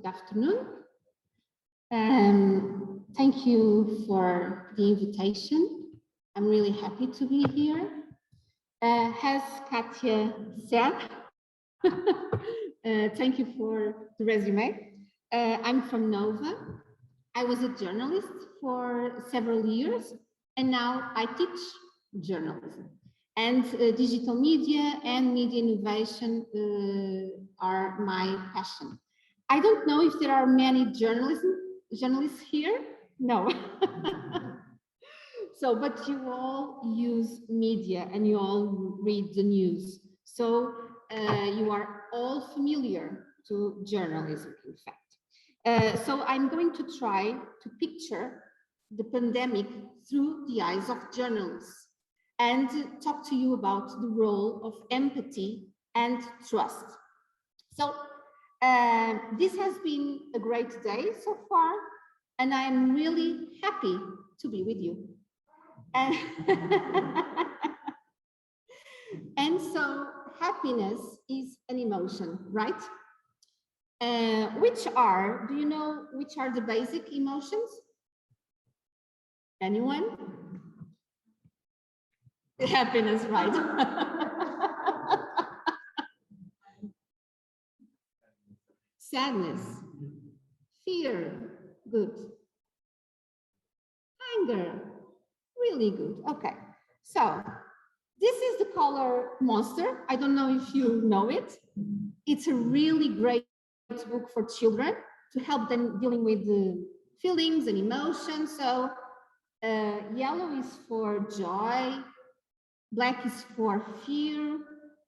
Good afternoon. Thank you for the invitation. I'm really happy to be here. As Katya said, thank you for the resume. I'm from Nova. I was a journalist for several years, and now I teach journalism. And digital media and media innovation are my passion. I don't know if there are many journalists here. No. So, but you all use media and you all read the news. So you are all familiar to journalism, in fact. So I'm going to try to picture the pandemic through the eyes of journalists and talk to you about the role of empathy and trust. So this has been a great day so far, and I'm really happy to be with you. And so happiness is an emotion, right? Do you know which are the basic emotions? Anyone? Happiness, right? Sadness, fear, good. Anger, really good. Okay, so this is the color Monster. I don't know if you know it. It's a really great book for children to help them dealing with the feelings and emotions. So yellow is for joy, black is for fear,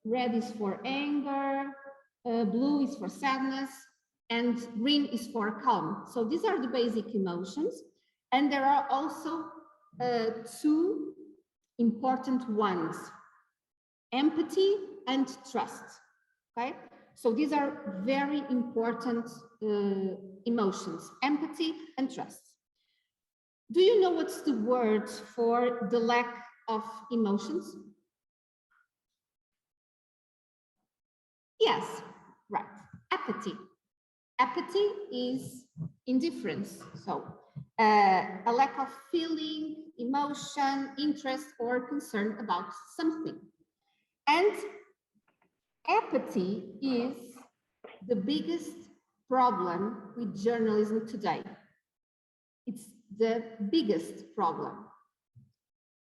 red is for anger, blue is for sadness, and green is for calm. So these are the basic emotions. And there are also two important ones, empathy and trust, okay? So these are very important emotions, empathy and trust. Do you know what's the word for the lack of emotions? Yes, right, apathy. Apathy is indifference, so a lack of feeling, emotion, interest, or concern about something. And apathy is the biggest problem with journalism today. It's the biggest problem.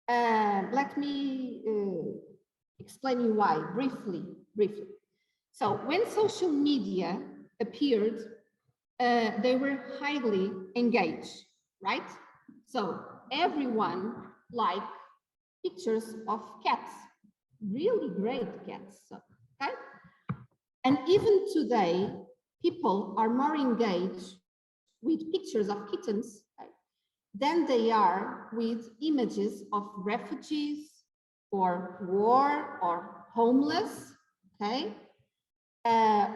Let me explain you why, briefly. So when social media appeared, they were highly engaged, right? So everyone liked pictures of cats, really great cats, okay? And even today, people are more engaged with pictures of kittens, okay, than they are with images of refugees or war or homeless, okay?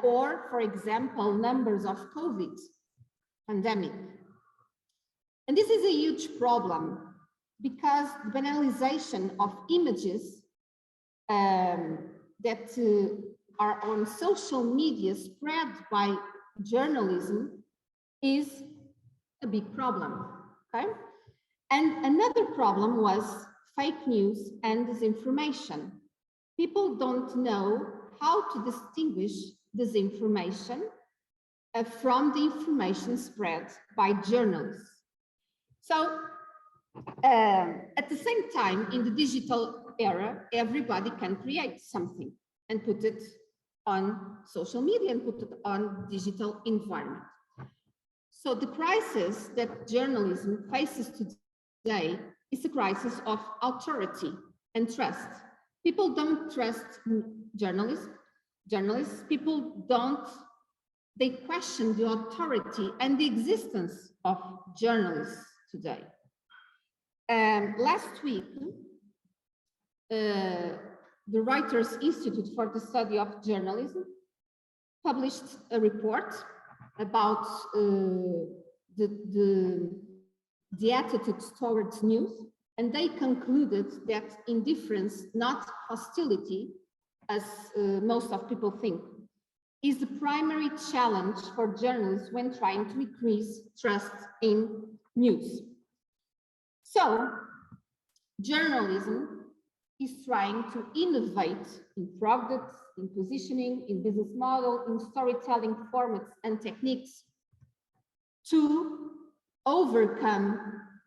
Or, for example, numbers of COVID pandemic. And this is a huge problem because the banalization of images that are on social media spread by journalism is a big problem, okay? And another problem was fake news and disinformation. People don't know how to distinguish disinformation from the information spread by journalists. So at the same time, in the digital era, everybody can create something and put it on social media and put it on digital environment. So the crisis that journalism faces today is a crisis of authority and trust. People don't trust journalists. People don't, they question the authority and the existence of journalists today. Last week, the Writers' Institute for the Study of Journalism published a report about the attitudes towards news, and they concluded that indifference, not hostility, as most of people think. is the primary challenge for journalists when trying to increase trust in news. So, journalism is trying to innovate in products, in positioning, in business model, in storytelling formats and techniques to overcome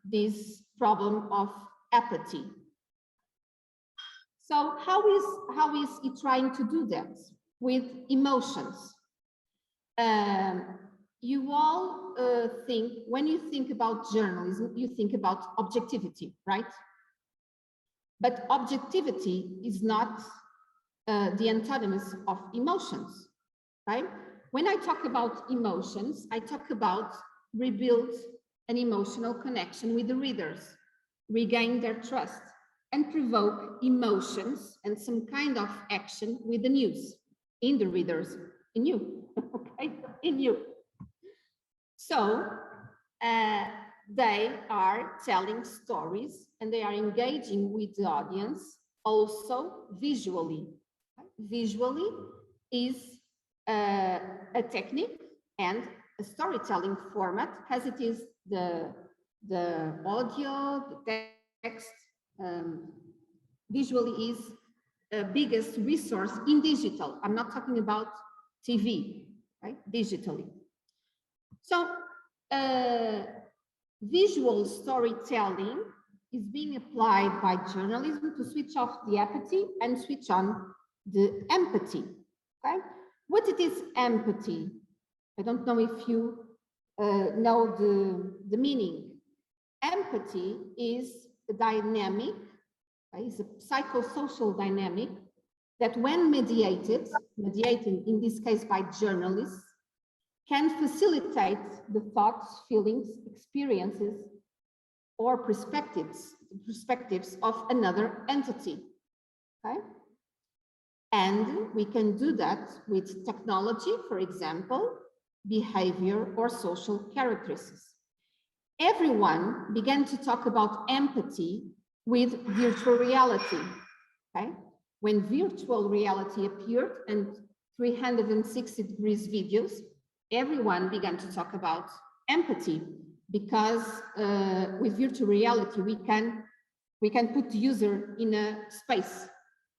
this problem of apathy. So how is it trying to do that? With emotions. You all think, when you think about journalism, you think about objectivity, right? But objectivity is not the antagonist of emotions, right? When I talk about emotions, I talk about rebuild an emotional connection with the readers, regain their trust, and provoke emotions and some kind of action with the news in the readers, in you, okay, in you. So they are telling stories and they are engaging with the audience also visually. Visually is a technique and a storytelling format, as it is the audio, the text. Visually is the biggest resource in digital. I'm not talking about TV, right? Digitally. So visual storytelling is being applied by journalism to switch off the apathy and switch on the empathy. Okay, what it is empathy? I don't know if you know the meaning. Empathy is a dynamic, is a psychosocial dynamic that when mediated in this case by journalists, can facilitate the thoughts, feelings, experiences, or perspectives of another entity, okay? And we can do that with technology, for example, behavior or social characteristics. Everyone began to talk about empathy with virtual reality, okay? When virtual reality appeared and 360 degrees videos, everyone began to talk about empathy because with virtual reality, we can put the user in a space,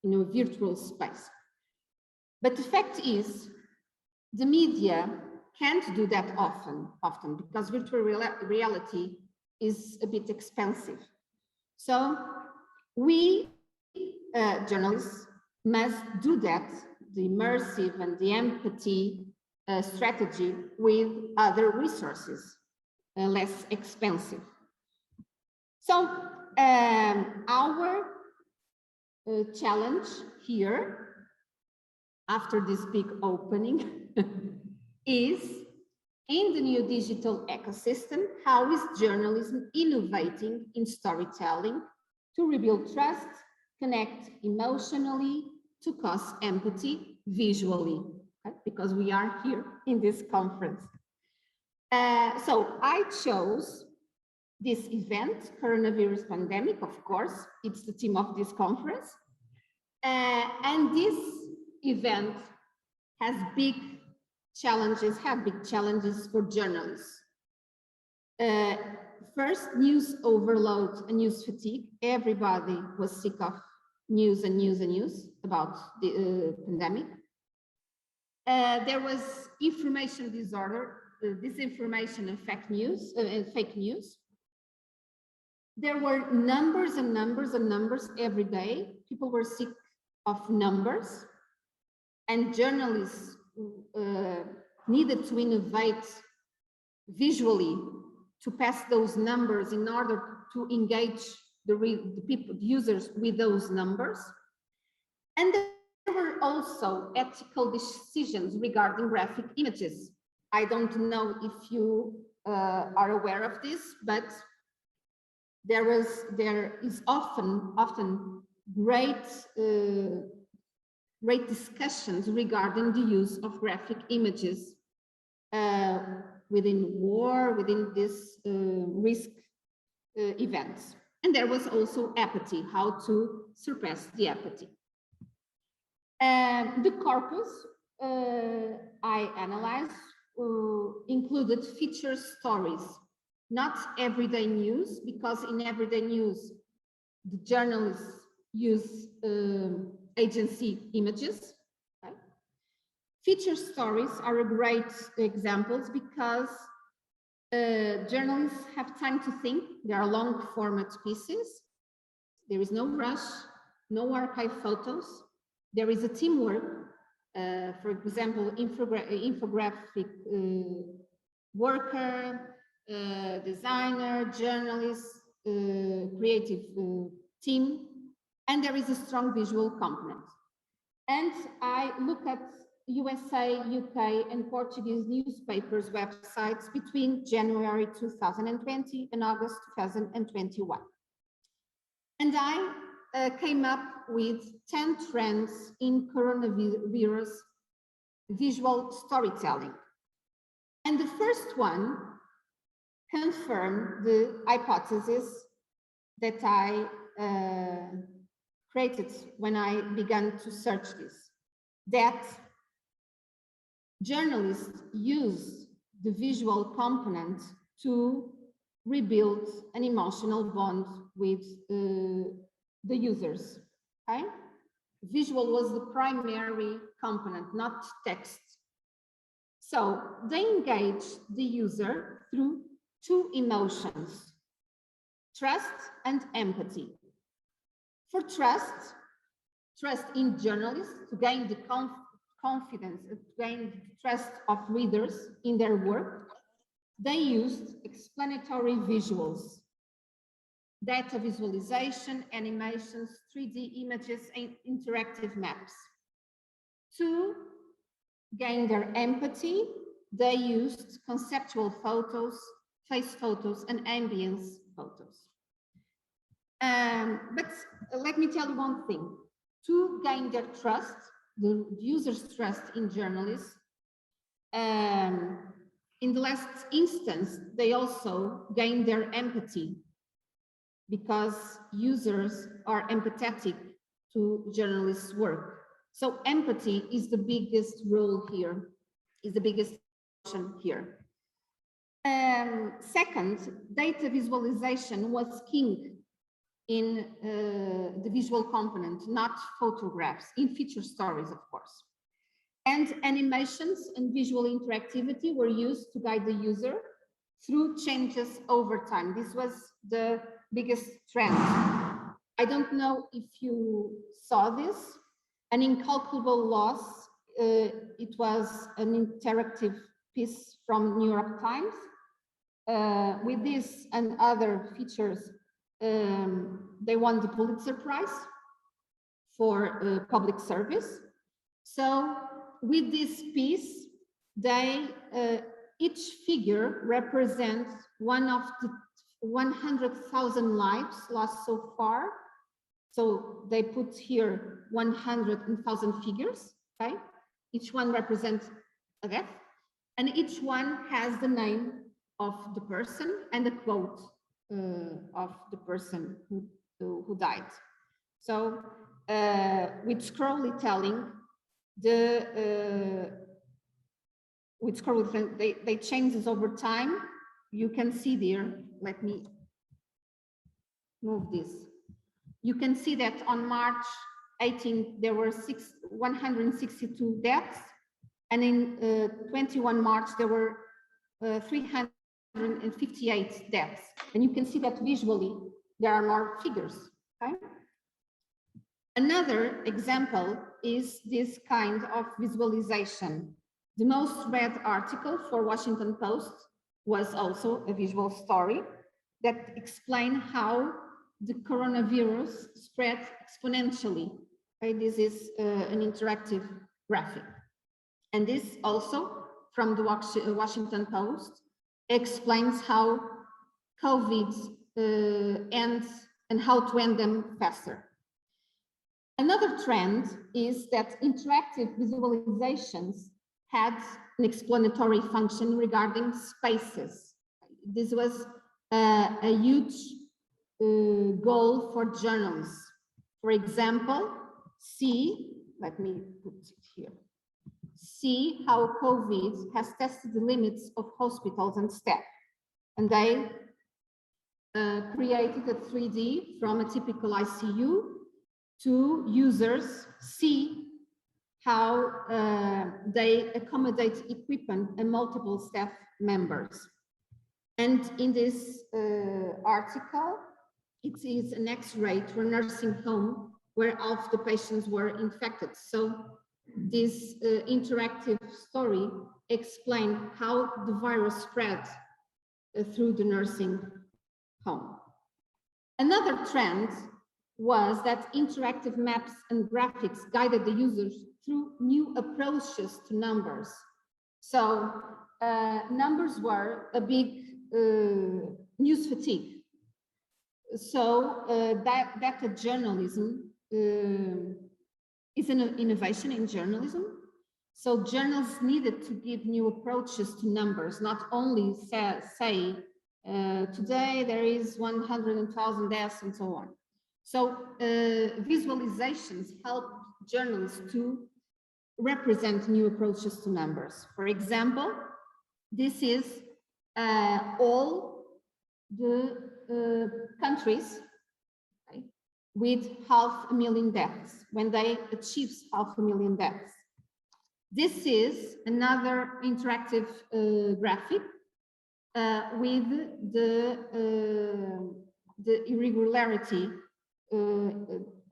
in a virtual space. But the fact is, the media can't do that often because virtual reality is a bit expensive. So we journalists must do that, the immersive and the empathy strategy with other resources, less expensive. So our challenge here, after this big opening, is in the new digital ecosystem, how is journalism innovating in storytelling to rebuild trust, connect emotionally, to cause empathy visually, okay? Because we are here in this conference. So I chose this event, coronavirus pandemic, of course, it's the theme of this conference. And this event has big challenges for journalists. First, news overload and news fatigue. Everybody was sick of news and news and news about the pandemic. There was information disorder, disinformation and fake news. There were numbers and numbers and numbers every day. People were sick of numbers, and journalists needed to innovate visually to pass those numbers in order to engage the people, the users with those numbers. And there were also ethical decisions regarding graphic images. I don't know if you are aware of this, but there is often great discussions regarding the use of graphic images within war, within this risk events. And there was also apathy, how to surpass the apathy. The corpus I analyzed included feature stories, not everyday news, because in everyday news, the journalists use agency images. Okay? Feature stories are a great examples because journalists have time to think. They are long format pieces. There is no rush, no archive photos. There is a teamwork. For example, infographic worker, designer, journalist, creative team, and there is a strong visual component. And I look at USA, UK, and Portuguese newspapers' websites between January 2020 and August 2021. And I came up with 10 trends in coronavirus visual storytelling. And the first one confirmed the hypothesis that I created when I began to search this, that journalists use the visual component to rebuild an emotional bond with the users. Okay? Visual was the primary component, not text. So they engage the user through two emotions, trust and empathy. For trust in journalists, to gain the confidence, to gain the trust of readers in their work, they used explanatory visuals, data visualization, animations, 3D images, and interactive maps. To gain their empathy, they used conceptual photos, face photos, and ambience photos. But let me tell you one thing. To gain their trust, the user's trust in journalists, in the last instance, they also gain their empathy because users are empathetic to journalists' work. So empathy is the biggest role here, is the biggest option here. Second, data visualization was king in the visual component, not photographs, in feature stories, of course. And animations and visual interactivity were used to guide the user through changes over time. This was the biggest trend. I don't know if you saw this, an incalculable loss. It was an interactive piece from New York Times. With this and other features, they won the Pulitzer Prize for public service. So with this piece, they each figure represents one of the 100,000 lives lost so far. So they put here 100,000 figures, okay? Each one represents a death, and each one has the name of the person and a quote of the person who died. So with scrollytelling, they change this over time. You can see there, let me move this. You can see that on March 18th, there were 162 deaths. And in 21 March, there were 358 deaths. And you can see that visually, there are more figures, okay? Another example is this kind of visualization. The most read article for Washington Post was also a visual story that explained how the coronavirus spread exponentially. Okay, this is an interactive graphic. And this also from the Washington Post explains how COVID ends and how to end them faster. Another trend is that interactive visualizations had an explanatory function regarding spaces. This was a huge goal for journalists. For example, let me put it here. see how COVID has tested the limits of hospitals and staff. And they created a 3D from a typical ICU to users see how they accommodate equipment and multiple staff members. And in this article, it is an X-ray to a nursing home where half the patients were infected. So this interactive story explained how the virus spread through the nursing home. Another trend was that interactive maps and graphics guided the users through new approaches to numbers. So numbers were a big news fatigue. So data journalism is an innovation in journalism. So journalists needed to give new approaches to numbers, not only say today there is 100,000 deaths and so on. So visualizations help journalists to represent new approaches to numbers. For example, this is all the countries, okay, with 500,000 deaths, when they achieve 500,000 deaths. This is another interactive graphic with the irregularity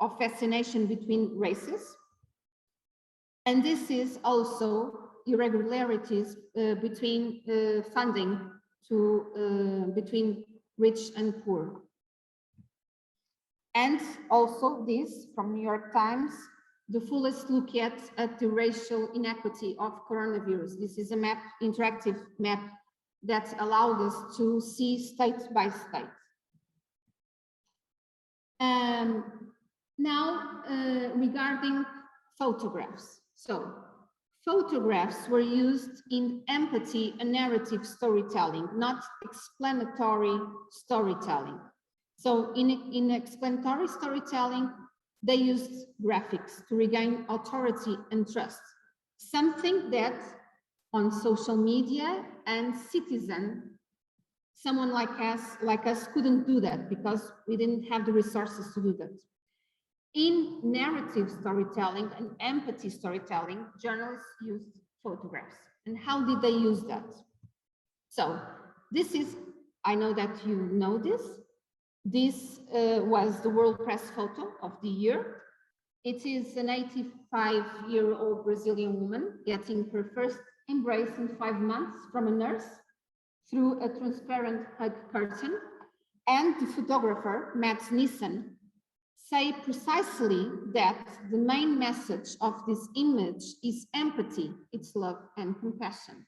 of vaccination between races. And this is also irregularities between funding to between rich and poor. And also this from New York Times, the fullest look at the racial inequity of coronavirus. This is a map, interactive map that allowed us to see state by state. Now, regarding photographs. So, photographs were used in empathy and narrative storytelling, not explanatory storytelling. So, in explanatory storytelling, they used graphics to regain authority and trust, something that on social media and citizen, someone like us couldn't do that because we didn't have the resources to do that. In narrative storytelling and empathy storytelling, journalists used photographs. And how did they use that? So this is, I know that you know this. This was the World Press Photo of the year. It is an 85-year-old Brazilian woman getting her first embrace in 5 months from a nurse through a transparent hug curtain. And the photographer, Matt Nissen, say precisely that the main message of this image is empathy, it's love and compassion.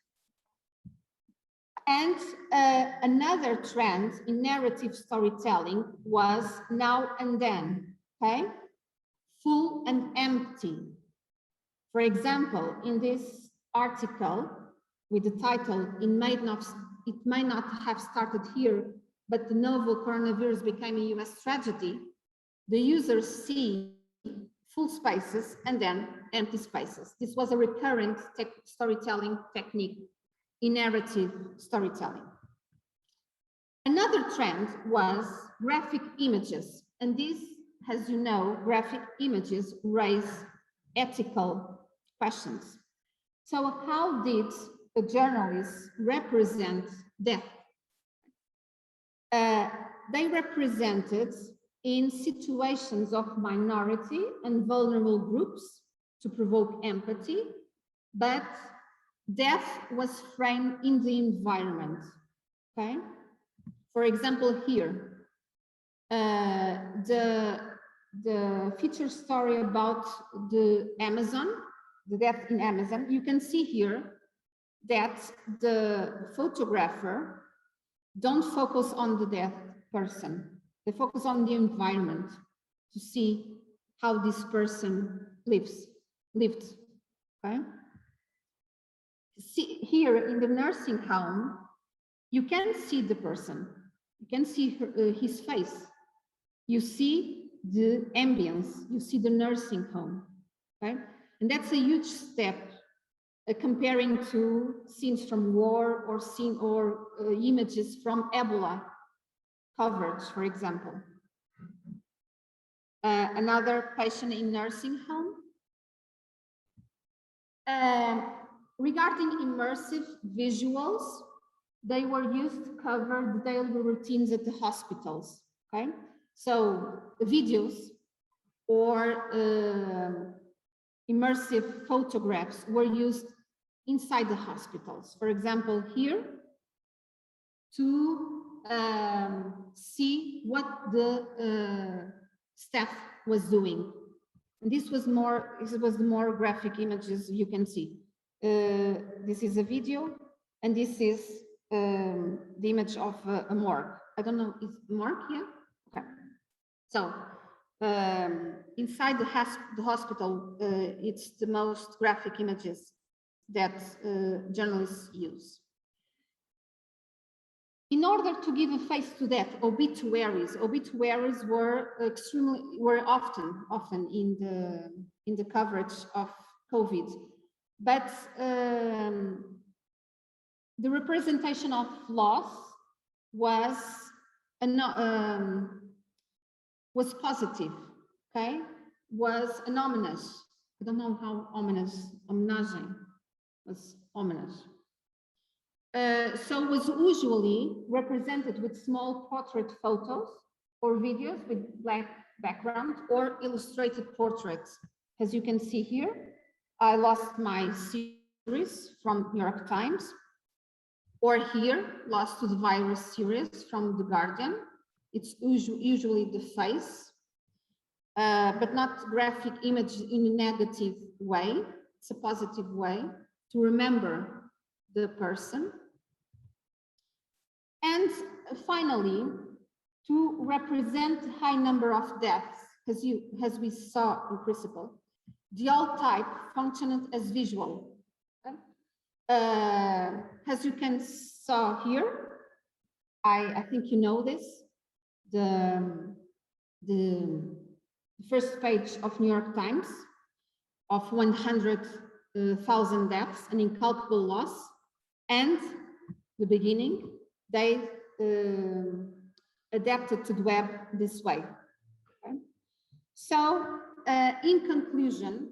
And another trend in narrative storytelling was now and then, okay? Full and empty. For example, in this article with the title, it may not have started here, but the novel coronavirus became a US tragedy, the users see full spaces and then empty spaces. This was a recurrent storytelling technique in narrative storytelling. Another trend was graphic images. And this, as you know, graphic images raise ethical questions. So how did the journalists represent death? They represented in situations of minority and vulnerable groups to provoke empathy, but death was framed in the environment, okay? For example, here, the feature story about the Amazon, the death in Amazon, you can see here that the photographer don't focus on the dead person. They focus on the environment to see how this person lived, okay? See, here in the nursing home, you can see the person. You can see his face. You see the ambience. You see the nursing home, okay? And that's a huge step comparing to scenes from war or images from Ebola coverage, for example. Another patient in nursing home. Regarding immersive visuals, they were used to cover the daily routines at the hospitals, okay? So videos or immersive photographs were used inside the hospitals. For example, here, to see what the staff was doing. And this was the more graphic images you can see. This is a video, and this is the image of a morgue. I don't know, is morgue here? Okay. So inside the hospital, it's the most graphic images that journalists use. In order to give a face to that, obituaries were often in the coverage of COVID, but the representation of loss was positive, okay? Was an homage. I don't know how homenagem was homage. So was usually represented with small portrait photos or videos with black background or illustrated portraits. As you can see here, I lost my series from New York Times, or here, Lost to the Virus series from The Guardian. It's usually the face, but not graphic image in a negative way. It's a positive way to remember the person. And finally, to represent a high number of deaths, as we saw in principle, the alt type functioned as visual. Okay? As you can saw here, I think you know this, the first page of New York Times of 100,000 deaths, an incalculable loss, and the beginning, they adapted to the web this way. Okay? So, in conclusion,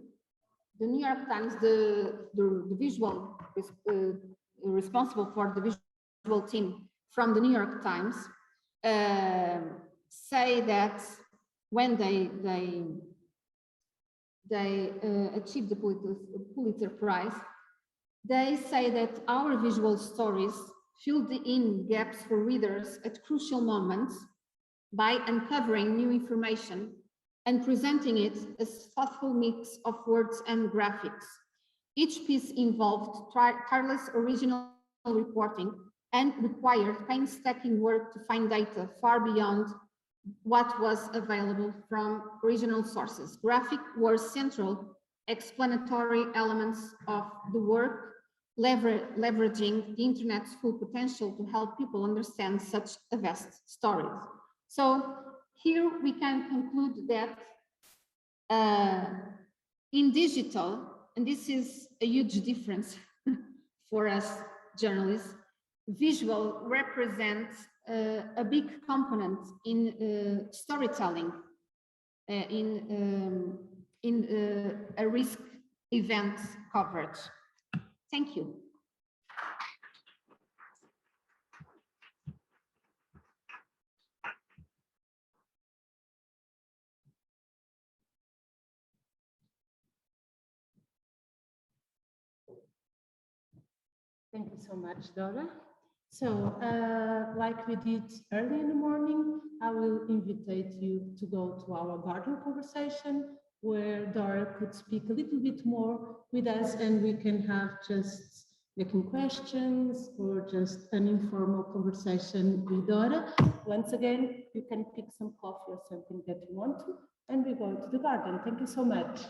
the New York Times, the visual responsible for the visual team from the New York Times, say that when they achieved the Pulitzer Prize, they say that our visual stories filled in gaps for readers at crucial moments by uncovering new information and presenting it as a thoughtful mix of words and graphics. Each piece involved tireless original reporting and required painstaking work to find data far beyond what was available from original sources. Graphic were central explanatory elements of the work, leveraging the internet's full potential to help people understand such a vast story. So here we can conclude that in digital, and this is a huge difference for us journalists, visual represents a big component in storytelling, in a risk event coverage. Thank you. Thank you so much, Dora. So, like we did early in the morning, I will invite you to go to our garden conversation, where Dora could speak a little bit more with us, and we can have just making questions or just an informal conversation with Dora. Once again, you can pick some coffee or something that you want to, and we go to the garden. Thank you so much.